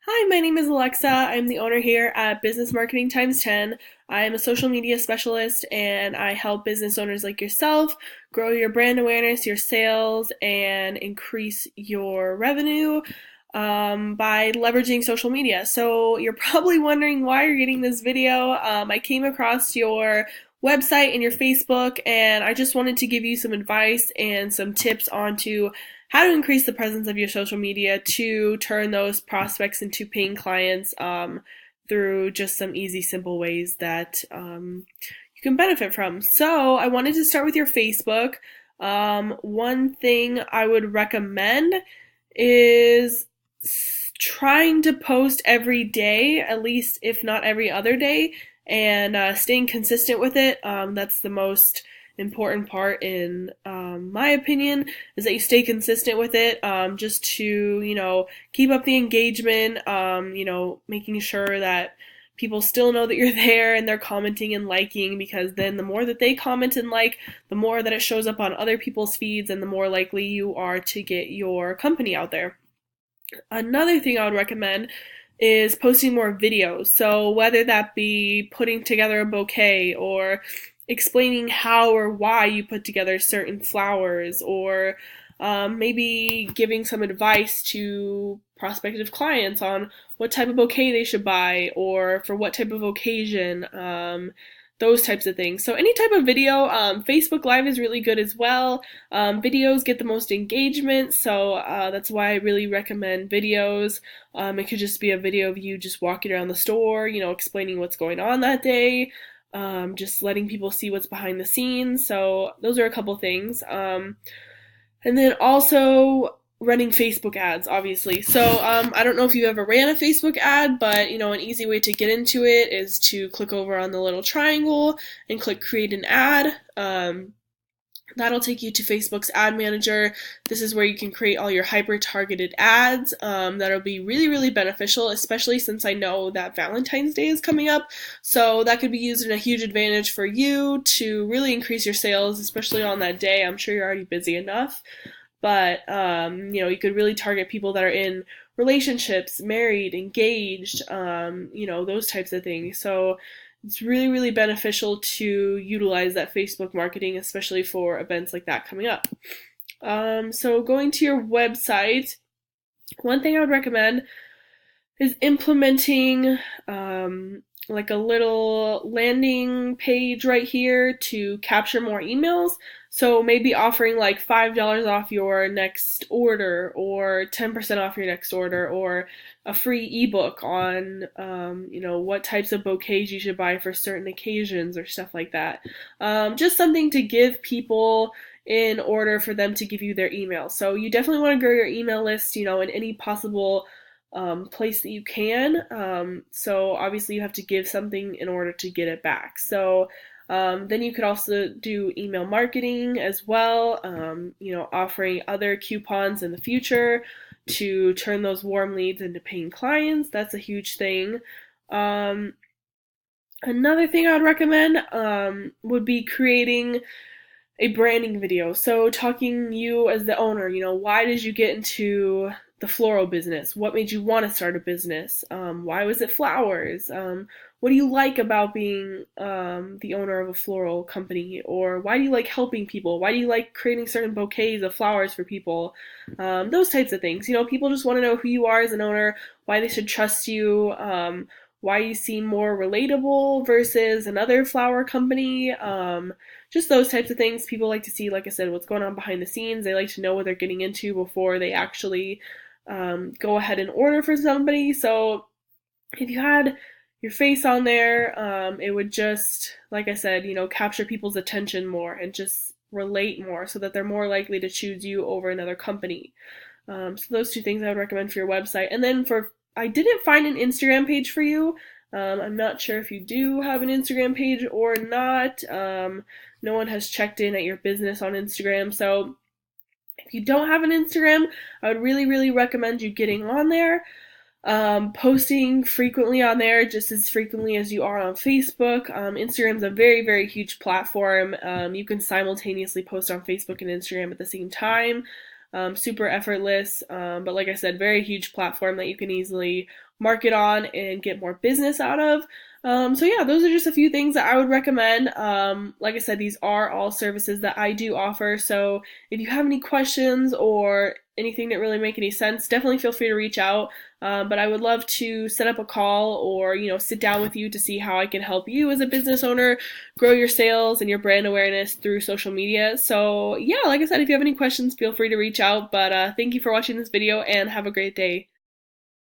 Hi, my name is Alexa. I'm the owner here at Business Marketing Times 10. I'm a social media specialist and I help business owners like yourself grow your brand awareness, your sales, and increase your revenue by leveraging social media. So you're probably wondering why you're getting this video. I came across your website and your Facebook, and I just wanted to give you some advice and some tips onto how to increase the presence of your social media to turn those prospects into paying clients through just some easy, simple ways that you can benefit from. So, I wanted to start with your Facebook. One thing I would recommend is trying to post every day, at least if not every other day, and staying consistent with it. That's the most important part in my opinion, is that you stay consistent with it, just to, keep up the engagement, making sure that people still know that you're there and they're commenting and liking, because then the more that they comment and like, the more that it shows up on other people's feeds and the more likely you are to get your company out there. Another thing I would recommend is posting more videos. So whether that be putting together a bouquet or explaining how or why you put together certain flowers, or maybe giving some advice to prospective clients on what type of bouquet they should buy or for what type of occasion, those types of things. So any type of video, Facebook Live is really good as well. Videos get the most engagement, so that's why I really recommend videos. It could just be a video of you just walking around the store, explaining what's going on that day, just letting people see what's behind the scenes. So those are a couple things. And then also running Facebook ads, obviously. So I don't know if you ever ran a Facebook ad, but an easy way to get into it is to click over on the little triangle and click create an ad. That'll take you to Facebook's ad manager. This is where you can create all your hyper targeted ads. That'll be really, really beneficial, especially since I know that Valentine's Day is coming up. So that could be used in a huge advantage for you to really increase your sales, especially on that day. I'm sure you're already busy enough. But, you could really target people that are in relationships, married, engaged, those types of things. So it's really, really beneficial to utilize that Facebook marketing, especially for events like that coming up. So going to your website, one thing I would recommend is implementing like a little landing page right here to capture more emails. So maybe offering like $5 off your next order, or 10% off your next order, or a free ebook on, what types of bouquets you should buy for certain occasions or stuff like that. Just something to give people in order for them to give you their email. So you definitely want to grow your email list, in any possible place that you can. So obviously you have to give something in order to get it back. So then you could also do email marketing as well, offering other coupons in the future to turn those warm leads into paying clients. That's a huge thing. Another thing I would recommend would be creating a branding video. So talking you as the owner, why did you get into the floral business? What made you want to start a business? Why was it flowers? What do you like about being the owner of a floral company? Or why do you like helping people? Why do you like creating certain bouquets of flowers for people? Those types of things. People just want to know who you are as an owner, why they should trust you, why you seem more relatable versus another flower company. Just those types of things. People like to see, like I said, what's going on behind the scenes. They like to know what they're getting into before they actually go ahead and order for somebody. So if you had your face on there, it would just, like I said, capture people's attention more and just relate more so that they're more likely to choose you over another company. So those two things I would recommend for your website. And then I didn't find an Instagram page for you. I'm not sure if you do have an Instagram page or not. No one has checked in at your business on Instagram. So if you don't have an Instagram, I would really, really recommend you getting on there. Posting frequently on there, just as frequently as you are on Facebook. Instagram's a very, very huge platform. You can simultaneously post on Facebook and Instagram at the same time. Super effortless, but like I said, very huge platform that you can easily market on and get more business out of. So yeah, those are just a few things that I would recommend. Like I said, these are all services that I do offer. So if you have any questions or anything that really make any sense, definitely feel free to reach out. But I would love to set up a call or, sit down with you to see how I can help you as a business owner grow your sales and your brand awareness through social media. So yeah, like I said, if you have any questions, feel free to reach out. But thank you for watching this video and have a great day.